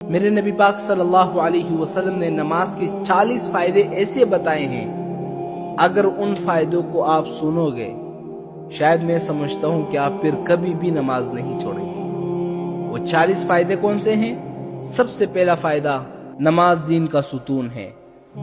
میرے نبی پاک صلی اللہ علیہ وسلم نے نماز کے 40 فائدے ایسے بتائے ہیں، اگر ان فائدوں کو آپ سنو گے شاید میں سمجھتا ہوں کہ آپ پھر کبھی بھی نماز نہیں چھوڑیں گے۔ وہ 40 فائدے کون سے ہیں؟ سب سے پہلا فائدہ، نماز دین کا ستون ہے۔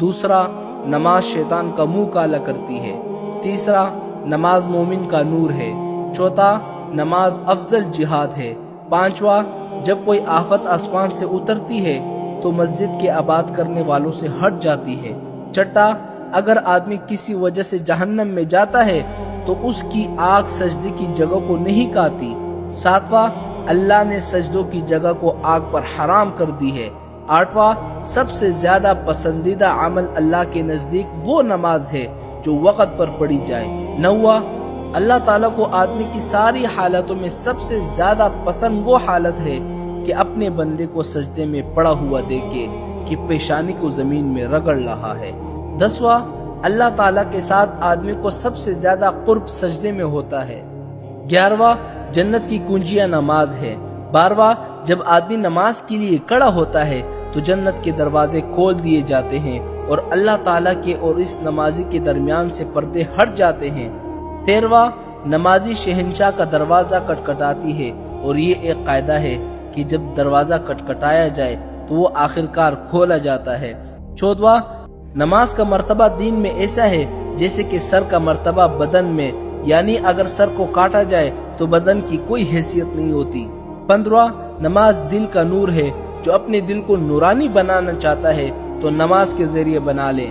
دوسرا، نماز شیطان کا منہ کالا کرتی ہے۔ تیسرا، نماز مومن کا نور ہے۔ چوتھا، نماز افضل جہاد ہے۔ پانچواں، جب کوئی آفت آسمان سے اترتی ہے تو مسجد کے آباد کرنے والوں سے ہٹ جاتی ہے۔ چھٹا، اگر آدمی کسی وجہ سے جہنم میں جاتا ہے تو اس کی آگ سجدے کی جگہ کو نہیں کاتی۔ ساتواں، اللہ نے سجدوں کی جگہ کو آگ پر حرام کر دی ہے۔ آٹھواں، سب سے زیادہ پسندیدہ عمل اللہ کے نزدیک وہ نماز ہے جو وقت پر پڑھی جائے۔ نواں، اللہ تعالیٰ کو آدمی کی ساری حالتوں میں سب سے زیادہ پسند وہ حالت ہے کہ اپنے بندے کو سجدے میں پڑا ہوا دیکھے کہ پیشانی کو زمین میں رگڑ رہا ہے۔ 10واں، اللہ تعالیٰ کے ساتھ آدمی کو سب سے زیادہ قرب سجدے میں ہوتا ہے۔ 11واں، جنت کی کنجیاں نماز ہے۔ 12واں، جب آدمی نماز کے لیے کھڑا ہوتا ہے تو جنت کے دروازے کھول دیے جاتے ہیں اور اللہ تعالیٰ کے اور اس نمازی کے درمیان سے پردے ہٹ جاتے ہیں۔ 13واں، نمازی شہنشاہ کا دروازہ کٹکھٹاتی ہے اور یہ ایک قاعدہ ہے کہ جب دروازہ کٹکھٹایا جائے تو وہ آخرکار کھولا جاتا ہے۔ 14واں، نماز کا مرتبہ دین میں ایسا ہے جیسے کہ سر کا مرتبہ بدن میں، یعنی اگر سر کو کاٹا جائے تو بدن کی کوئی حیثیت نہیں ہوتی۔ 15واں، نماز دل کا نور ہے، جو اپنے دل کو نورانی بنانا چاہتا ہے تو نماز کے ذریعے بنا لے۔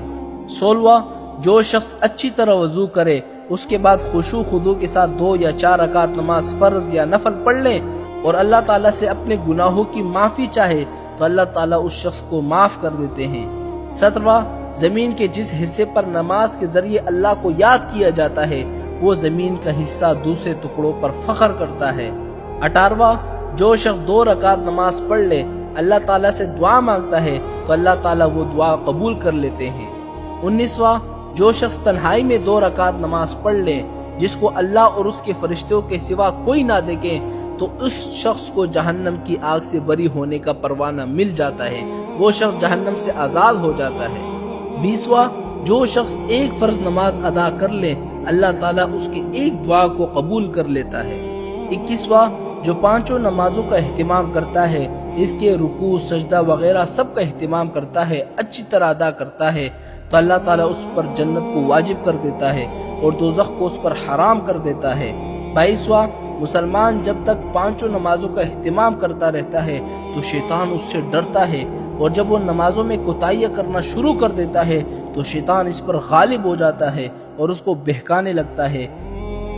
16واں، جو شخص اچھی طرح وضو کرے اس کے بعد خشوع خضوع کے ساتھ 2 یا 4 رکعت نماز فرض یا نفل پڑھ لے اور اللہ تعالیٰ سے اپنے گناہوں کی معافی چاہے تو اللہ تعالیٰ اس شخص کو معاف کر دیتے ہیں۔ 17واں، زمین کے جس حصے پر نماز کے ذریعے اللہ کو یاد کیا جاتا ہے وہ زمین کا حصہ دوسرے ٹکڑوں پر فخر کرتا ہے۔ 18واں، جو شخص 2 رکعت نماز پڑھ لے اللہ تعالیٰ سے دعا مانگتا ہے تو اللہ تعالیٰ وہ دعا قبول کر لیتے ہیں۔ 19واں، جو شخص تنہائی میں 2 رکعت نماز پڑھ لے جس کو اللہ اور اس کے فرشتوں کے سوا کوئی نہ دیکھے تو اس شخص کو جہنم کی آگ سے بری ہونے کا پروانہ مل جاتا ہے، وہ شخص جہنم سے آزاد ہو جاتا ہے۔ 20واں، جو شخص ایک فرض نماز ادا کر لے اللہ تعالیٰ اس کی ایک دعا کو قبول کر لیتا ہے۔ 21واں، جو 5 نمازوں کا اہتمام کرتا ہے، اس کے رکوع سجدہ وغیرہ سب کا اہتمام کرتا ہے، اچھی طرح ادا کرتا ہے تو اللہ تعالیٰ اس پر جنت کو واجب کر دیتا ہے اور دوزخ کو اس پر حرام کر دیتا ہے۔ 22واں، مسلمان جب تک 5 نمازوں کا اہتمام کرتا رہتا ہے تو شیطان اس سے ڈرتا ہے اور جب وہ نمازوں میں کوتاہیاں کرنا شروع کر دیتا ہے تو شیطان اس پر غالب ہو جاتا ہے اور اس کو بہکانے لگتا ہے۔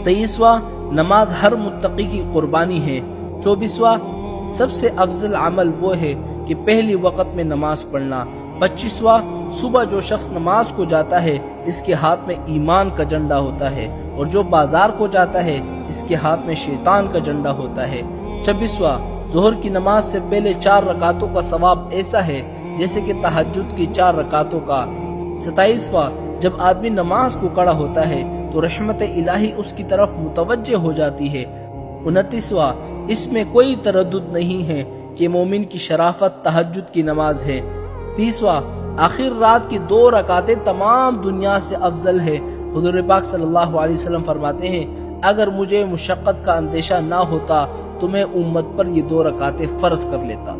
23واں، نماز ہر متقی کی قربانی ہے۔ 24واں، سب سے افضل عمل وہ ہے کہ پہلی وقت میں نماز پڑھنا۔ 25واں، صبح جو شخص نماز کو جاتا ہے اس کے ہاتھ میں ایمان کا جھنڈا ہوتا ہے اور جو بازار کو جاتا ہے اس کے ہاتھ میں شیطان کا جھنڈا ہوتا ہے۔ 26واں، ظہر کی نماز سے پہلے 4 رکعتوں کا ثواب ایسا ہے جیسے کہ تہجد کی 4 رکعتوں کا۔ 27واں، جب آدمی نماز کو کھڑا ہوتا ہے تو رحمت الہی اس کی طرف متوجہ ہو جاتی ہے۔ 29واں، اس میں کوئی تردد نہیں ہے کہ مومن کی شرافت تہجد کی نماز ہے۔ 30واں، آخر رات کی 2 رکعتیں تمام دنیا سے افضل ہے۔ حضور پاک صلی اللہ علیہ وسلم فرماتے ہیں اگر مجھے مشقت کا اندیشہ نہ ہوتا تو میں امت پر یہ 2 رکعتیں فرض کر لیتا۔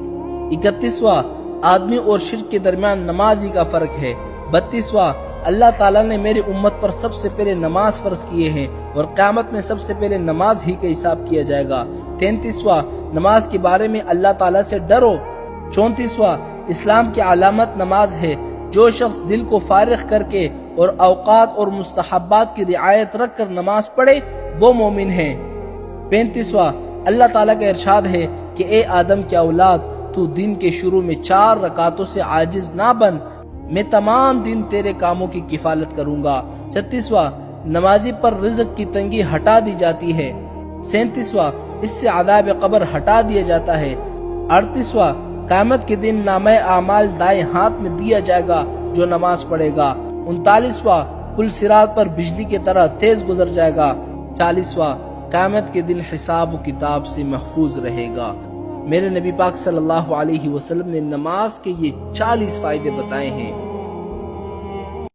31واں، آدمی اور شرک کے درمیان نماز ہی کا فرق ہے۔ 32واں، اللہ تعالیٰ نے میری امت پر سب سے پہلے نماز فرض کیے ہیں اور قیامت میں سب سے پہلے نماز ہی کا حساب کیا جائے گا۔ 33واں، نماز کے بارے میں اللہ تعالیٰ سے ڈرو۔ 34واں، اسلام کی علامت نماز ہے، جو شخص دل کو فارغ کر کے اور اوقات اور مستحبات کی رعایت رکھ کر نماز پڑھے وہ مومن ہے۔ 35واں، اللہ تعالیٰ کا ارشاد ہے کہ اے آدم کی اولاد تو دن کے شروع میں 4 رکعتوں سے عاجز نہ بن، میں تمام دن تیرے کاموں کی کفالت کروں گا۔ 36واں، نمازی پر رزق کی تنگی ہٹا دی جاتی ہے۔ 37واں، اس سے عذاب قبر ہٹا دیا جاتا ہے۔ 38واں، قیامت کے دن نامہ اعمال دائیں ہاتھ میں دیا جائے گا جو نماز پڑھے گا۔ 39واں، پل صراط پر بجلی کی طرح تیز گزر جائے گا۔ 40واں، قیامت کے دن حساب و کتاب سے محفوظ رہے گا۔ میرے نبی پاک صلی اللہ علیہ وسلم نے نماز کے یہ 40 فائدے بتائے ہیں